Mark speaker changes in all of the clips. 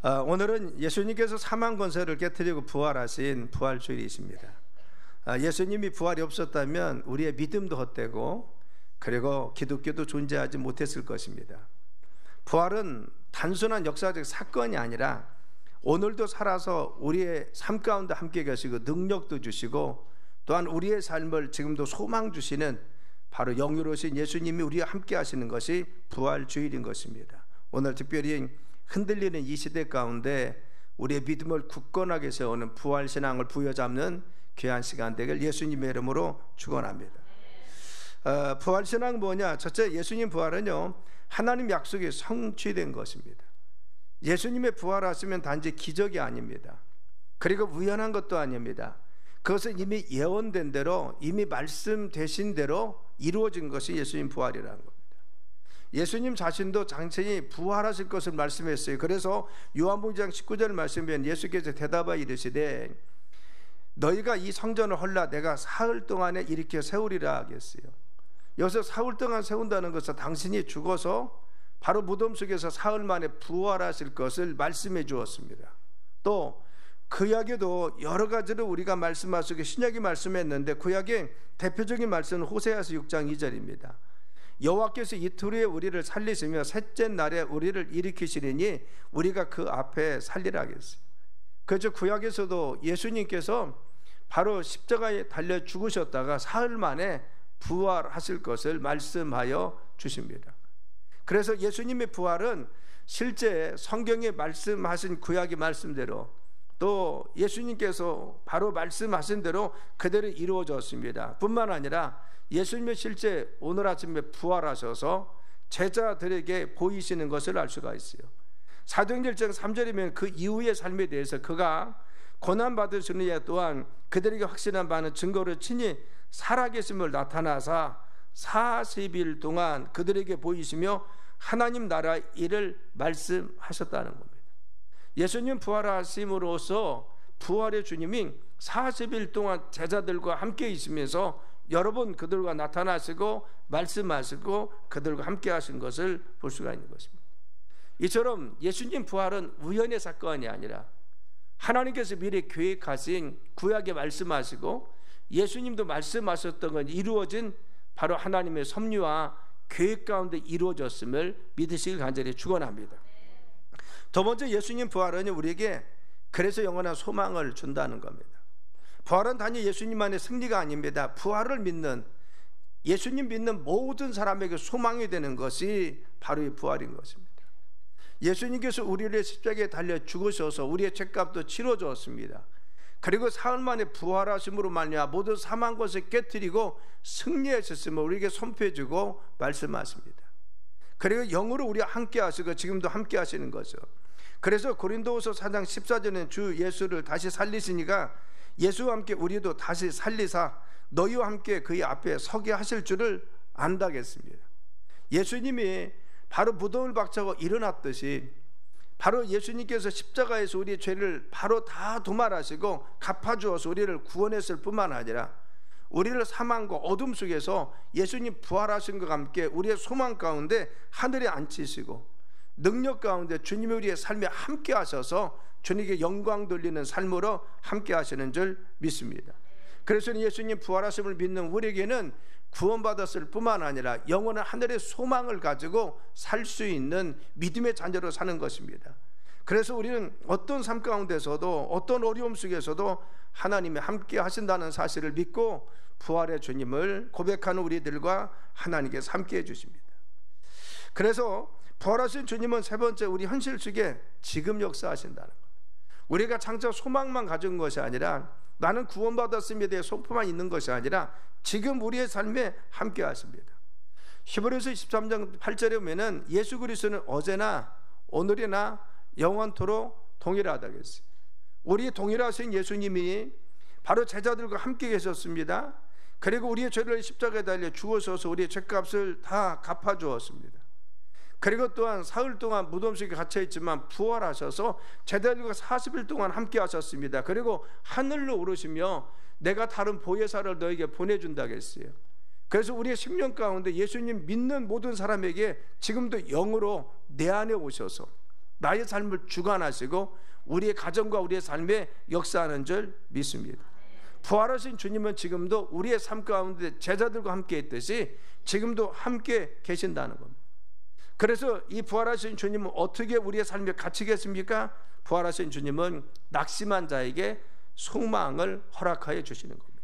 Speaker 1: 오늘은 예수님께서 사망 권세를 깨뜨리고 부활하신 부활주일이십니다. 예수님이 부활이 없었다면 우리의 믿음도 헛되고 그리고 기독교도 존재하지 못했을 것입니다. 부활은 단순한 역사적 사건이 아니라 오늘도 살아서 우리의 삶 가운데 함께 계시고 능력도 주시고 또한 우리의 삶을 지금도 소망 주시는 바로 영유로우신 예수님이 우리와 함께 하시는 것이 부활주일인 것입니다. 오늘 특별히 흔들리는 이 시대 가운데 우리의 믿음을 굳건하게 세우는 부활신앙을 부여잡는 귀한 시간 되길 예수님의 이름으로 축원합니다. 부활신앙은 뭐냐? 첫째, 예수님 부활은요, 하나님 약속이 성취된 것입니다. 예수님의 부활하시면 단지 기적이 아닙니다. 그리고 우연한 것도 아닙니다. 그것은 이미 예언된 대로, 이미 말씀되신 대로 이루어진 것이 예수님 부활이라는 겁니다. 예수님 자신도 장차히 부활하실 것을 말씀했어요. 그래서 요한복음 2장 19절 말씀에 예수께서 대답하여 이르시되 너희가 이 성전을 헐라 내가 사흘 동안에 일으켜 세우리라 하겠어요. 여기서 사흘 동안 세운다는 것은 당신이 죽어서 바로 무덤 속에서 사흘 만에 부활하실 것을 말씀해 주었습니다. 또 구약에도 여러 가지로 우리가 말씀하시고 신약이 말씀했는데 구약의 대표적인 말씀은 호세아서 6장 2절입니다. 여호와께서 이틀 후에 우리를 살리시며 셋째 날에 우리를 일으키시리니 우리가 그 앞에 살리라 하겠어요. 그래서 구약에서도 예수님께서 바로 십자가에 달려 죽으셨다가 사흘 만에 부활하실 것을 말씀하여 주십니다. 그래서 예수님의 부활은 실제 성경에 말씀하신 구약의 말씀대로 또 예수님께서 바로 말씀하신 대로 그대로 이루어졌습니다. 뿐만 아니라 예수님이 실제 오늘 아침에 부활하셔서 제자들에게 보이시는 것을 알 수가 있어요. 사도행전 1장 3절이면 그 이후의 삶에 대해서 그가 고난받으시는 예 또한 그들에게 확신한 바는 증거로 친히 살아계심을 나타나사 40일 동안 그들에게 보이시며 하나님 나라 일을 말씀하셨다는 겁니다. 예수님 부활하심으로써 부활의 주님이 40일 동안 제자들과 함께 있으면서 여러 번 그들과 나타나시고 말씀하시고 그들과 함께 하신 것을 볼 수가 있는 것입니다. 이처럼 예수님 부활은 우연의 사건이 아니라 하나님께서 미리 계획하신 구약에 말씀하시고 예수님도 말씀하셨던 건 이루어진 바로 하나님의 섭리와 계획 가운데 이루어졌음을 믿으시길 간절히 축원합니다. 두 번째, 예수님 부활은 우리에게 그래서 영원한 소망을 준다는 겁니다. 부활은 단지 예수님만의 승리가 아닙니다. 부활을 믿는, 예수님 믿는 모든 사람에게 소망이 되는 것이 바로 이 부활인 것입니다. 예수님께서 우리를 십자가에 달려 죽으셔서 우리의 죄값도 치러주었습니다. 그리고 사흘 만에 부활하심으로 말미암아 모든 사망 것을 깨뜨리고 승리하셨음을 우리에게 선포해주고 말씀하십니다. 그리고 영으로 우리와 함께 하시고 지금도 함께 하시는 거죠. 그래서 고린도후서 4장 14절에는 주 예수를 다시 살리시니까 예수와 함께 우리도 다시 살리사 너희와 함께 그의 앞에 서게 하실 줄을 안다겠습니다. 예수님이 바로 무덤을 박차고 일어났듯이 바로 예수님께서 십자가에서 우리의 죄를 바로 다 도말하시고 갚아주어서 우리를 구원했을 뿐만 아니라 우리를 사망과 어둠 속에서 예수님 부활하신 것과 함께 우리의 소망 가운데 하늘에 앉히시고 능력 가운데 주님이 우리의 삶에 함께 하셔서 주님께 영광 돌리는 삶으로 함께 하시는 줄 믿습니다. 그래서 예수님 부활하심을 믿는 우리에게는 구원받았을 뿐만 아니라 영원한 하늘의 소망을 가지고 살 수 있는 믿음의 자녀로 사는 것입니다. 그래서 우리는 어떤 삶 가운데서도 어떤 어려움 속에서도 하나님이 함께 하신다는 사실을 믿고 부활의 주님을 고백하는 우리들과 하나님께서 함께 해주십니다. 그래서 부활하신 주님은 세 번째, 우리 현실 속에 지금 역사하신다는 것. 우리가 장차 소망만 가진 것이 아니라 나는 구원받았음에 대해 소포만 있는 것이 아니라 지금 우리의 삶에 함께 하십니다. 히브리서 23장 8절에 보면 예수 그리스도는 어제나 오늘이나 영원토록 동일하다고 했어요. 우리 동일하신 예수님이 바로 제자들과 함께 계셨습니다. 그리고 우리의 죄를 십자가에 달려 죽으셔서 우리의 죄값을 다 갚아주었습니다. 그리고 또한 사흘 동안 무덤 속에 갇혀있지만 부활하셔서 제자들과 40일 동안 함께 하셨습니다. 그리고 하늘로 오르시며 내가 다른 보혜사를 너에게 보내준다고 했어요. 그래서 우리의 심령 가운데 예수님 믿는 모든 사람에게 지금도 영으로 내 안에 오셔서 나의 삶을 주관하시고 우리의 가정과 우리의 삶에 역사하는 줄 믿습니다. 부활하신 주님은 지금도 우리의 삶 가운데 제자들과 함께 있듯이 지금도 함께 계신다는 겁니다. 그래서 이 부활하신 주님은 어떻게 우리의 삶에 갇히겠습니까? 부활하신 주님은 낙심한 자에게 소망을 허락하여 주시는 겁니다.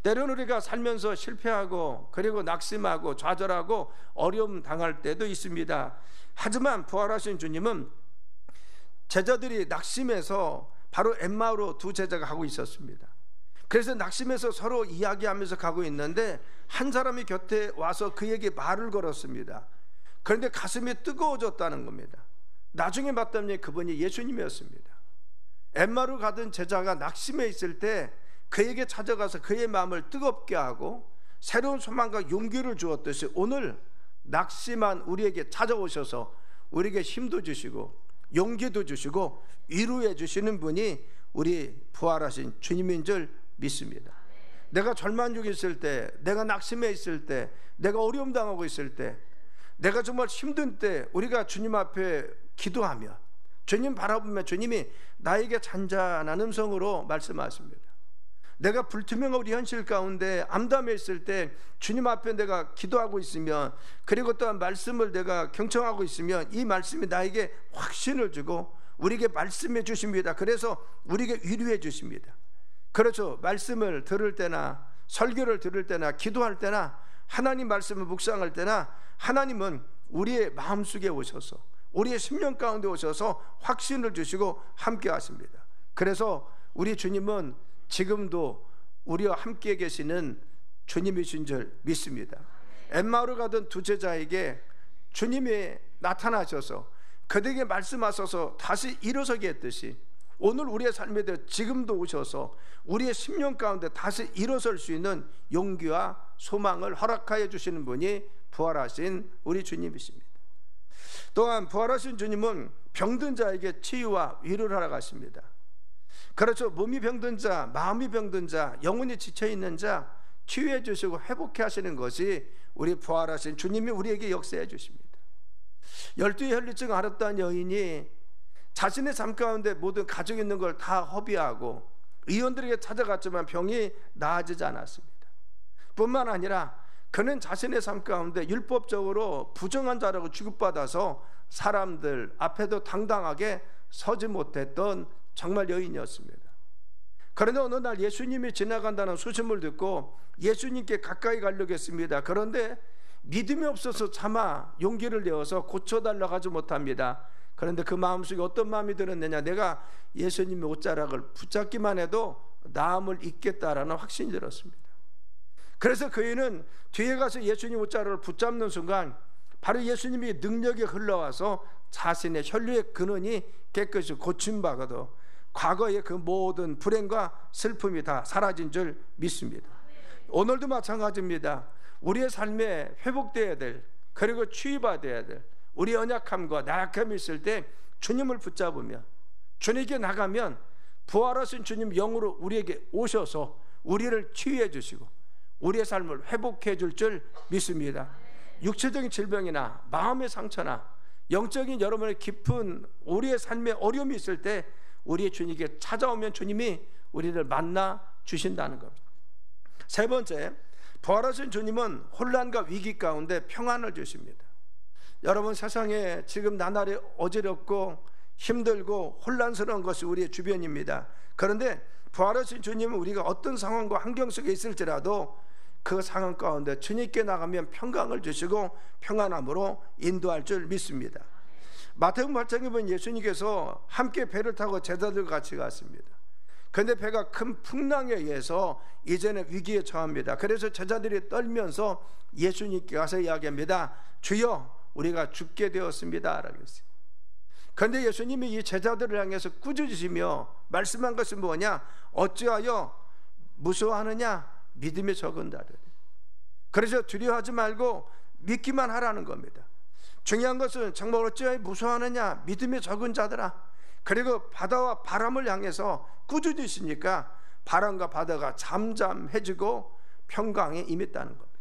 Speaker 1: 때로는 우리가 살면서 실패하고 그리고 낙심하고 좌절하고 어려움 당할 때도 있습니다. 하지만 부활하신 주님은 제자들이 낙심해서 바로 엠마오로 두 제자가 가고 있었습니다. 그래서 낙심해서 서로 이야기하면서 가고 있는데 한 사람이 곁에 와서 그에게 말을 걸었습니다. 그런데 가슴이 뜨거워졌다는 겁니다. 나중에 봤더니 그분이 예수님이었습니다. 엠마오로 가던 제자가 낙심해 있을 때 그에게 찾아가서 그의 마음을 뜨겁게 하고 새로운 소망과 용기를 주었듯이 오늘 낙심한 우리에게 찾아오셔서 우리에게 힘도 주시고 용기도 주시고 위로해 주시는 분이 우리 부활하신 주님인 줄 믿습니다. 내가 절망 중에 있을 때, 내가 낙심해 있을 때, 내가 어려움 당하고 있을 때, 내가 정말 힘든 때 우리가 주님 앞에 기도하며 주님 바라보며 주님이 나에게 잔잔한 음성으로 말씀하십니다. 내가 불투명한 우리 현실 가운데 암담해 있을 때 주님 앞에 내가 기도하고 있으면, 그리고 또한 말씀을 내가 경청하고 있으면 이 말씀이 나에게 확신을 주고 우리에게 말씀해 주십니다. 그래서 우리에게 위로해 주십니다. 그렇죠. 말씀을 들을 때나 설교를 들을 때나 기도할 때나 하나님 말씀을 묵상할 때나 하나님은 우리의 마음속에 오셔서 우리의 심령 가운데 오셔서 확신을 주시고 함께 하십니다. 그래서 우리 주님은 지금도 우리와 함께 계시는 주님이신 줄 믿습니다. 엠마오로 가던 두 제자에게 주님이 나타나셔서 그들에게 말씀하셔서 다시 일어서게 했듯이 오늘 우리의 삶에 대해 지금도 오셔서 우리의 심령 가운데 다시 일어설 수 있는 용기와 소망을 허락하여 주시는 분이 부활하신 우리 주님이십니다. 또한 부활하신 주님은 병든 자에게 치유와 위로를 하러 가십니다. 그렇죠. 몸이 병든 자, 마음이 병든 자, 영혼이 지쳐있는 자 치유해 주시고 회복해 하시는 것이 우리 부활하신 주님이 우리에게 역사해 주십니다. 12의 혈루증 앓았던 여인이 자신의 삶 가운데 모든 가지고 있는 걸 다 허비하고 의원들에게 찾아갔지만 병이 나아지지 않았습니다. 뿐만 아니라 그는 자신의 삶 가운데 율법적으로 부정한 자라고 취급받아서 사람들 앞에도 당당하게 서지 못했던 정말 여인이었습니다. 그런데 어느 날 예수님이 지나간다는 소식을 듣고 예수님께 가까이 가려고 했습니다. 그런데 믿음이 없어서 차마 용기를 내어서 고쳐달라고 하지 못합니다. 그런데 그 마음속에 어떤 마음이 들었느냐, 내가 예수님의 옷자락을 붙잡기만 해도 나음을 잊겠다라는 확신이 들었습니다. 그래서 그이는 뒤에 가서 예수님 옷자락을 붙잡는 순간 바로 예수님이 능력이 흘러와서 자신의 혈류의 근원이 깨끗이 고침받아도 과거의 그 모든 불행과 슬픔이 다 사라진 줄 믿습니다. 오늘도 마찬가지입니다. 우리의 삶에 회복되어야 될, 그리고 치유받아야 될 우리 연약함과 나약함이 있을 때 주님을 붙잡으며 주님께 나가면 부활하신 주님 영으로 우리에게 오셔서 우리를 치유해 주시고 우리의 삶을 회복해 줄 믿습니다. 육체적인 질병이나 마음의 상처나 영적인 여러분의 깊은 우리의 삶에 어려움이 있을 때 우리의 주님께 찾아오면 주님이 우리를 만나 주신다는 겁니다. 세 번째, 부활하신 주님은 혼란과 위기 가운데 평안을 주십니다. 여러분, 세상에 지금 나날이 어지럽고 힘들고 혼란스러운 것이 우리의 주변입니다. 그런데 부활하신 주님은 우리가 어떤 상황과 환경 속에 있을지라도 그 상황 가운데 주님께 나가면 평강을 주시고 평안함으로 인도할 줄 믿습니다. 마태복음 8장에 보면 예수님께서 함께 배를 타고 제자들과 같이 갔습니다. 그런데 배가 큰 풍랑에 의해서 이제는 위기에 처합니다. 그래서 제자들이 떨면서 예수님께 가서 이야기합니다. 주여, 우리가 죽게 되었습니다 라고 했어요. 그런데 예수님이 이 제자들을 향해서 꾸짖으시며 말씀한 것은 뭐냐? 어찌하여 무서워하느냐? 믿음이 적은 자들. 그래서 두려워하지 말고 믿기만 하라는 겁니다. 중요한 것은 정말 어찌하여 무서워하느냐? 믿음이 적은 자들아. 그리고 바다와 바람을 향해서 꾸짖으시니까 바람과 바다가 잠잠해지고 평강에 임했다는 겁니다.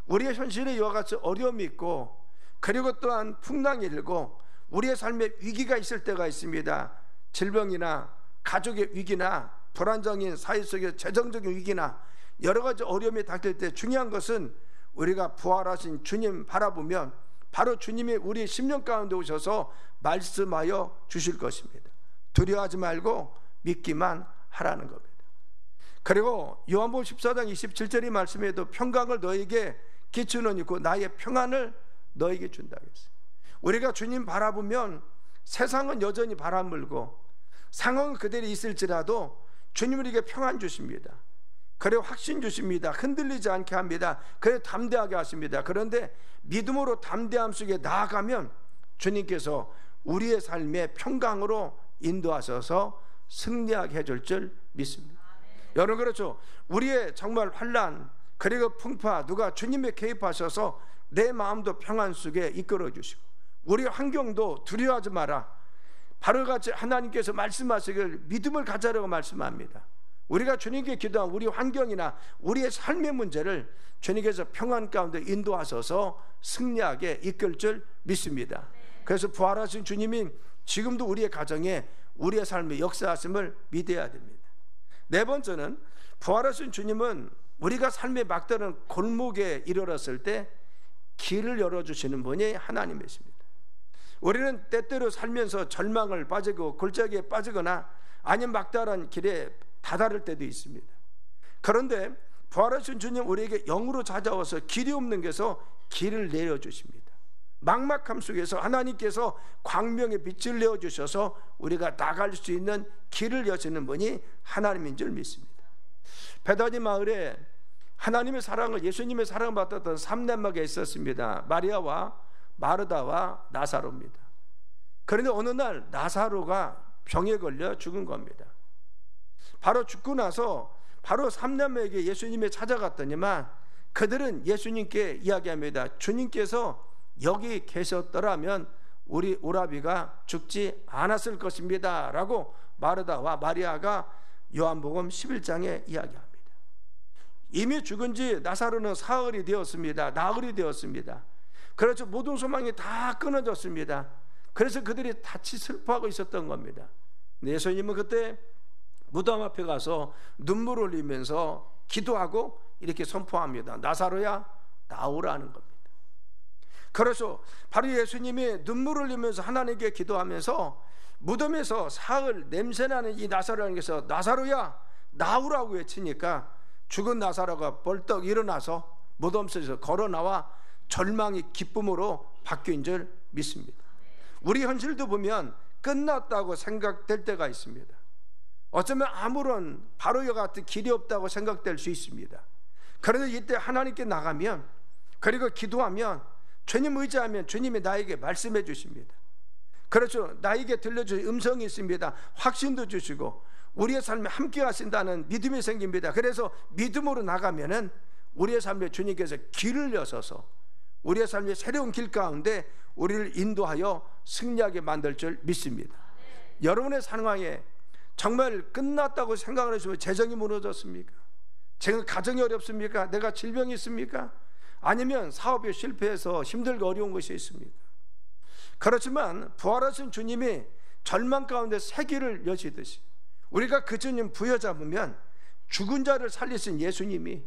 Speaker 1: 우리의 현실에 이와 같이 어려움이 있고 그리고 또한 풍랑이 일고 우리의 삶에 위기가 있을 때가 있습니다. 질병이나 가족의 위기나 불안정인 사회 속의 재정적인 위기나 여러 가지 어려움이 닥칠 때 중요한 것은 우리가 부활하신 주님 바라보면 바로 주님이 우리 심령 가운데 오셔서 말씀하여 주실 것입니다. 두려워하지 말고 믿기만 하라는 겁니다. 그리고 요한복음 14장 27절의 말씀에도 평강을 너에게 끼치노니 곧 나의 평안을 너에게 준다고 했어요. 우리가 주님 바라보면 세상은 여전히 바람 불고 상황은 그대로 있을지라도 주님 우리에게 평안 주십니다. 그리고 확신 주십니다. 흔들리지 않게 합니다. 그래서 담대하게 하십니다. 그런데 믿음으로 담대함 속에 나아가면 주님께서 우리의 삶의 평강으로 인도하셔서 승리하게 해줄 줄 믿습니다. 여러분, 그렇죠? 우리의 정말 환난 그리고 풍파, 누가 주님의 개입하셔서 내 마음도 평안 속에 이끌어 주시고 우리 환경도 두려워하지 마라, 바로같이 하나님께서 말씀하시길 믿음을 가져라고 말씀합니다. 우리가 주님께 기도한 우리 환경이나 우리의 삶의 문제를 주님께서 평안 가운데 인도하셔서 승리하게 이끌 줄 믿습니다. 그래서 부활하신 주님이 지금도 우리의 가정에 우리의 삶에 역사하심을 믿어야 됩니다. 네 번째는 부활하신 주님은 우리가 삶의 막다른 골목에 이르렀을 때 길을 열어주시는 분이 하나님이십니다. 우리는 때때로 살면서 절망을 빠지고 골짜기에 빠지거나 아니면 막다른 길에 다다를 때도 있습니다. 그런데 부활하신 주님 우리에게 영으로 찾아와서 길이 없는 데서 길을 내려주십니다. 막막함 속에서 하나님께서 광명의 빛을 내어주셔서 우리가 나갈 수 있는 길을 여시는 분이 하나님인 줄 믿습니다. 베다니 마을에 하나님의 사랑을, 예수님의 사랑을 받았던 3남매가 있었습니다. 마리아와 마르다와 나사로입니다. 그런데 어느 날 나사로가 병에 걸려 죽은 겁니다. 바로 죽고 나서 바로 3남매에게 예수님이 찾아갔더니만 그들은 예수님께 이야기합니다. 주님께서 여기 계셨더라면 우리 오라비가 죽지 않았을 것입니다 라고 마르다와 마리아가 요한복음 11장에 이야기합니다. 이미 죽은 지 나사로는 사흘이 되었습니다. 나흘이 되었습니다. 그래서 모든 소망이 다 끊어졌습니다. 그래서 그들이 같이 슬퍼하고 있었던 겁니다. 예수님은 그때 무덤 앞에 가서 눈물을 흘리면서 기도하고 이렇게 선포합니다. 나사로야 나오라는 겁니다. 그래서 바로 예수님이 눈물을 흘리면서 하나님께 기도하면서 무덤에서 사흘 냄새나는 이 나사로에게서 나사로야 나오라고 외치니까 죽은 나사로가 벌떡 일어나서 무덤 속에서 걸어 나와 절망이 기쁨으로 바뀐 줄 믿습니다. 우리 현실도 보면 끝났다고 생각될 때가 있습니다. 어쩌면 아무런 바로 이와 같은 길이 없다고 생각될 수 있습니다. 그런데 이때 하나님께 나가면 그리고 기도하면 주님 의지하면 주님이 나에게 말씀해 주십니다. 그렇죠. 나에게 들려주신 음성이 있습니다. 확신도 주시고 우리의 삶에 함께 하신다는 믿음이 생깁니다. 그래서 믿음으로 나가면은 우리의 삶에 주님께서 길을 여셔서 우리의 삶의 새로운 길 가운데 우리를 인도하여 승리하게 만들 줄 믿습니다. 여러분의 상황에 정말 끝났다고 생각을 하시면 재정이 무너졌습니까? 지금 가정이 어렵습니까? 내가 질병이 있습니까? 아니면 사업이 실패해서 힘들고 어려운 것이 있습니까? 그렇지만 부활하신 주님이 절망 가운데 새 길을 여시듯이 우리가 그 주님 부여잡으면 죽은 자를 살리신 예수님이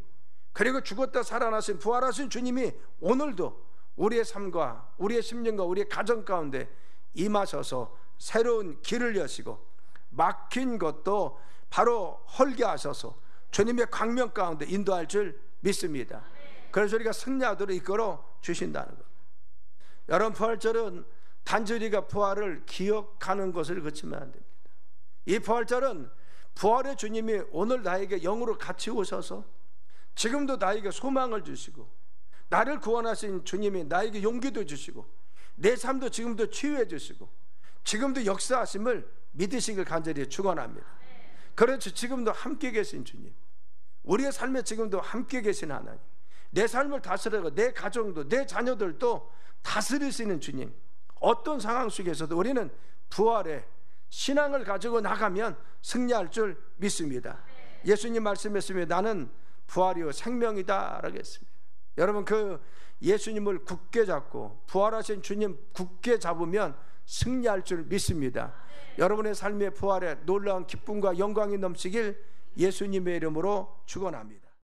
Speaker 1: 그리고 죽었다 살아나신 부활하신 주님이 오늘도 우리의 삶과 우리의 심령과 우리의 가정 가운데 임하셔서 새로운 길을 여시고 막힌 것도 바로 헐게 하셔서 주님의 광명 가운데 인도할 줄 믿습니다. 그래서 우리가 승리하도록 이끌어 주신다는 겁니다. 여러분, 부활절은 단지 우리가 부활을 기억하는 것을 그치면 안 됩니다. 이 부활절은 부활의 주님이 오늘 나에게 영으로 같이 오셔서 지금도 나에게 소망을 주시고 나를 구원하신 주님이 나에게 용기도 주시고 내 삶도 지금도 치유해 주시고 지금도 역사하심을 믿으시길 간절히 축원합니다. 그렇죠. 지금도 함께 계신 주님, 우리의 삶에 지금도 함께 계신 하나님, 내 삶을 다스리고 내 가정도 내 자녀들도 다스리시는 주님, 어떤 상황 속에서도 우리는 부활의 신앙을 가지고 나가면 승리할 줄 믿습니다. 예수님 말씀했습니다. 나는 부활이요 생명이다 라고 했습니다. 여러분, 그 예수님을 굳게 잡고 부활하신 주님 굳게 잡으면 승리할 줄 믿습니다. 여러분의 삶의 부활에 놀라운 기쁨과 영광이 넘치길 예수님의 이름으로 축원합니다.